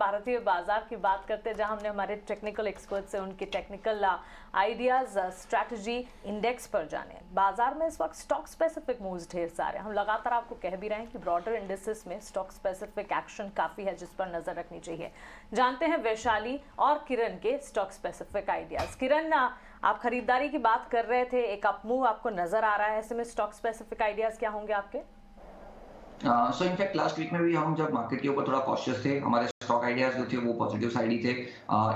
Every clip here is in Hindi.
भारतीय बाजार की बात करते हैं, जहां हमने हमारे टेक्निकल एक्सपर्ट से उनके टेक्निकल आइडियाज, स्ट्रैटेजी, इंडेक्स पर जाने। बाजार में इस वक्त स्टॉक स्पेसिफिक मूव्स ढेर सारे, हम लगातार आपको कह भी रहे हैं कि ब्रॉडर इंडेक्सेस में स्टॉक स्पेसिफिक एक्शन काफ़ी है जिस पर नज़र रखनी चाहिए। जानते हैं वैशाली और किरण के स्टॉक स्पेसिफिक आइडियाज। किरण, आप खरीदारी की बात कर रहे थे, एक अपमूव आपको नजर आ रहा है, ऐसे में स्टॉक स्पेसिफिक आइडियाज क्या होंगे आपके? सो इनफैक्ट लास्ट वीक में भी हम जब मार्केट के ऊपर थोड़ा कॉशियस थे, हमारे स्टॉक आइडियाज जो थे वो पॉजिटिव साइड ही थे।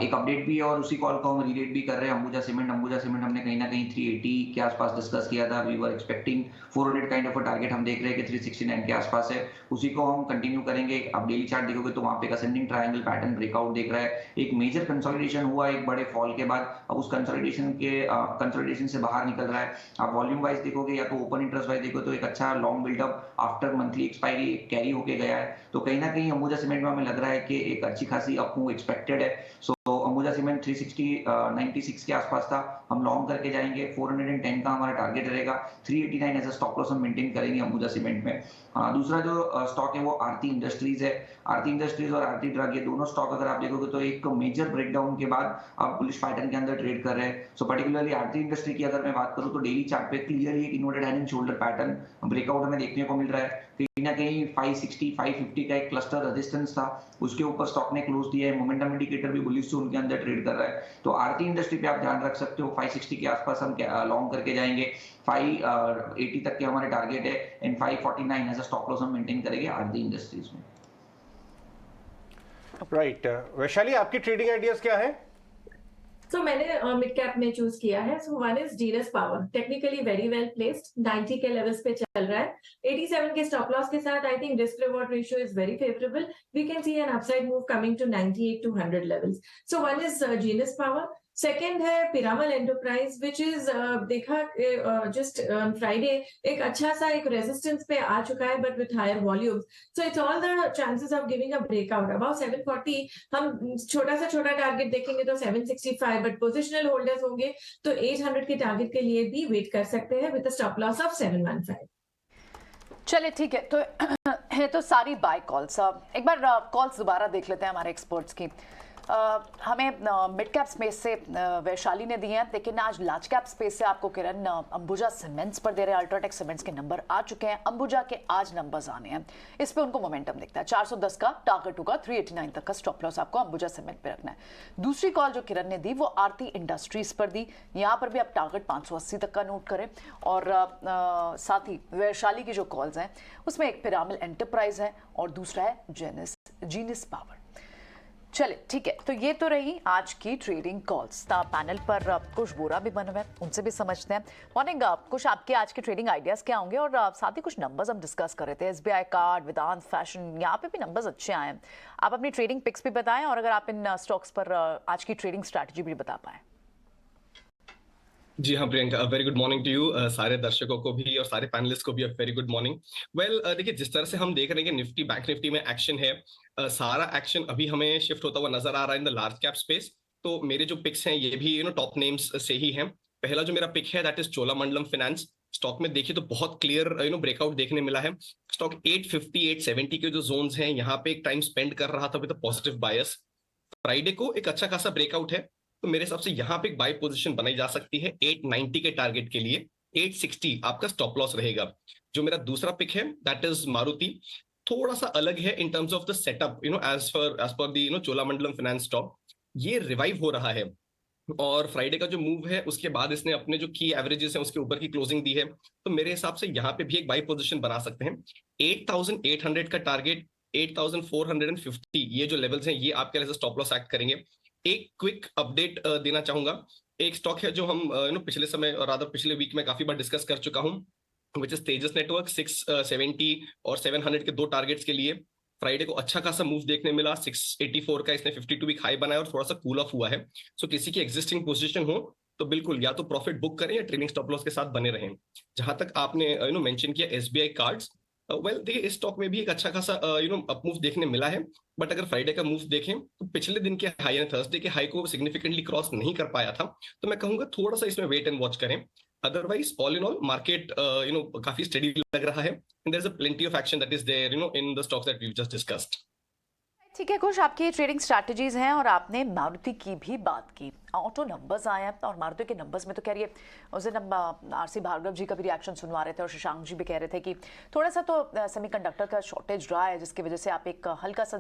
एक अपडेट भी है और उसी कॉल को हम रीरेट भी कर रहे हैं। अंबुजा सीमेंट हमने कहीं ना कहीं 380 के आसपास डिस्कस किया था। We were expecting 400 kind of a target, हम देख रहे हैं कि 369 के आसपास है। उसी को हम कंटिन्यू करेंगे। आप डेली चार्ट देखोगे तो वहाँ पे एक असेंडिंग ट्रायंगल पैटर्न ब्रेकआउट देख रहा है। एक मेजर कंसोलिडेशन हुआ एक बड़े फॉल के बाद, अब उस कंसोलिडेशन से बाहर निकल रहा है। आप वॉल्यूम वाइज देखोगे या तो ओपन इंटरेस्ट वाइज देखो तो एक अच्छा long buildup after monthly expiry carry होके गया है। तो कहीं ना कहीं अंबुजा सीमेंट में हमें लग रहा है कि एक अच्छी खासी अपमूव एक्सपेक्टेड है। सो अंबुजा सीमेंट 360 96 के आसपास था, हम लॉन्ग करके जाएंगे। 410 का हमारा टारगेट रहेगा। 389 एज अ स्टॉप लॉस हम मेंटेन करेंगे अंबुजा सीमेंट में। दूसरा जो स्टॉक है वो आरती इंडस्ट्रीज है। आरती इंडस्ट्रीज और आरती ड्रग, ये दोनों स्टॉक अगर आप देखोगे तो एक मेजर ब्रेकडाउन के बाद आप बुलिश पैटर्न के अंदर ट्रेड कर रहे हैं। सो पर्टिकुलरली आरती इंडस्ट्री की अगर मैं बात करूं तो डेली चार्ट पे क्लियरली एक inverted hand and shoulder pattern breakout हमें देखने को मिल रहा है। कहीं ना कहीं 560 550 का एक क्लस्टर रेजिस्टेंस था, उसके ऊपर स्टॉक ने क्लोज दिया है। मोमेंटम इंडिकेटर भी बुलिश जोन के अंदर ट्रेड कर रहा है। तो आरती इंडस्ट्री पे आप ध्यान रख सकते हो। 560 के आसपास हम लॉन्ग करके जाएंगे। 580 तक के हमारे टारगेट है and 549 as a stop loss हम मेंटेन करेंगे आरती इंडस्ट्रीज में। राइट वैशाली, आपकी ट्रेडिंग आइडियाज क्या है? तो मैंने मिड कैप में चूज किया है। सो one is Genus power, technically very well placed, 90 के लेवल्स पे चल रहा है। 87 के स्टॉप लॉस के साथ I think risk reward ratio is very favourable. We can see an upside move coming to 98 to 100 levels. So one is Genus power. Second है पिरामल एंटरप्राइज, विच इज देखा जस्ट फ्राइडे एक अच्छा सा एक रेजिस्टेंस पे आ चुका है but with higher volumes. So it's all the chances of giving a breakout about 740। हम छोटा सा छोटा टारगेट देखेंगे तो 765, बट पोजिशनल होल्डर्स होंगे तो 800 के टारगेट के लिए भी वेट कर सकते हैं विद स्टॉप लॉस ऑफ 715। चलिए ठीक है, तो है तो सारी बाय कॉल्स। एक बार कॉल्स दोबारा देख लेते हैं हमारे एक्सपर्ट्स की। हमें मिड कैप स्पेस से वैशाली ने दिए हैं, लेकिन आज लार्ज कैप स्पेस से आपको किरण अंबुजा सीमेंट्स पर दे रहे हैं। अल्ट्राटेक सीमेंट्स के नंबर आ चुके हैं, अंबुजा के आज नंबर्स आने हैं। इस पे उनको मोमेंटम दिखता है। 410 का टारगेट होगा, 389 तक का स्टॉप लॉस आपको अंबुजा सीमेंट पे रखना है। दूसरी कॉल जो किरण ने दी वो आरती इंडस्ट्रीज पर दी। यहाँ पर भी आप टारगेट 580 तक का नोट करें। और साथ ही वैशाली की जो कॉल्स हैं उसमें एक पिरामिल एंटरप्राइज है और दूसरा है जीनस पावर। चले ठीक है, तो ये तो रही आज की ट्रेडिंग कॉल्स। पैनल पर कुछ बोरा भी बने हुए हैं, उनसे भी समझते हैं। मॉर्निंग, कुछ आपके आज के ट्रेडिंग आइडियाज क्या होंगे? और साथ ही कुछ नंबर्स हम डिस्कस कर रहे थे, एसबीआई कार्ड, वेदांत फैशन, यहाँ पे भी नंबर्स अच्छे आए हैं। आप अपनी ट्रेडिंग पिक्स भी बताएं और अगर आप इन स्टॉक्स पर आज की ट्रेडिंग स्ट्रैटेजी भी बता पाएं। जी हाँ Priyanka, very good morning to you. सारे दर्शकों को भी और सारे पैनलिस्ट को भी वेरी गुड मॉर्निंग। वेल देखिए, जिस तरह से हम देख रहे हैं कि निफ्टी बैंक निफ्टी में एक्शन है, सारा एक्शन अभी हमें शिफ्ट होता हुआ नजर आ रहा है in the large cap space. तो मेरे जो पिक्स हैं ये भी टॉप नेम्स से ही हैं। पहला जो मेरा पिक है that is Cholamandalam finance. Stock में देखिए तो बहुत क्लियर ब्रेकआउट देखने मिला है। स्टॉक 850 870 के जो जोन्स हैं यहाँ पे एक टाइम स्पेंड कर रहा था विद पॉजिटिव बायस। फ्राइडे को एक अच्छा खासा ब्रेकआउट है, तो मेरे हिसाब से यहाँ पे एक बाय पोजीशन बनाई जा सकती है 890 के टारगेट के लिए। 860 आपका स्टॉप लॉस रहेगा। जो मेरा दूसरा पिक है दैट इज मारुति। थोड़ा सा अलग है in terms of the setup, as per the Cholamandalam finance stock. ये रिवाइव हो रहा है और फ्राइडे का जो मूव है उसके बाद इसने अपने जो की एवरेजेस हैं उसके ऊपर की क्लोजिंग दी है। तो मेरे हिसाब से यहाँ पे भी एक बाय पोजीशन बना सकते हैं। 8800 का टारगेट, 8450 ये जो लेवल्स हैं ये आपके लिए स्टॉप लॉस एक्ट करेंगे। एक क्विक अपडेट देना चाहूंगा। एक स्टॉक है जो हम पिछले समय और रादर पिछले वीक में काफी बार डिस्कस कर चुका हूं, विच इज तेजस नेटवर्क। 670 और 700 के दो टारगेट्स के लिए फ्राइडे को अच्छा खासा मूव देखने मिला। 684 का इसने 52 वीक हाई बनाया और थोड़ा सा कूल ऑफ हुआ है। सो किसी की एग्जिस्टिंग पोजीशन हो तो बिल्कुल या तो प्रॉफिट बुक करें या ट्रेडिंग स्टॉप लॉस के साथ बने रहें। जहां तक आपने मेंशन किया एसबीआई कार्ड्स, वेल देखिए इस स्टॉक में भी एक अच्छा खासा अप मूव देखने मिला है। बट अगर फ्राइडे का मूव देखें तो पिछले दिन के हाई यानी थर्सडे के हाई को सिग्निफिकेंटली क्रॉस नहीं कर पाया था। तो मैं कहूंगा थोड़ा सा इसमें वेट एंड वॉच करें। Otherwise all in all market काफी स्टडी लग रहा है and there is a plenty of action that is there in the stocks that we just discussed. ठीक है कुछ आपकी ट्रेडिंग स्ट्रैटेजीज हैं और आपने मारुति की भी बात की। ऑटो नंबर्स आए हैं और मारुति के नंबर्स में तो कह रही है, उस दिन हम आरसी भार्गव जी का भी रिएक्शन सुनवा रहे थे और शशांक जी भी कह रहे थे कि थोड़ा सा तो सेमीकंडक्टर का शॉर्टेज रहा है जिसकी वजह से आप एक हल्का सा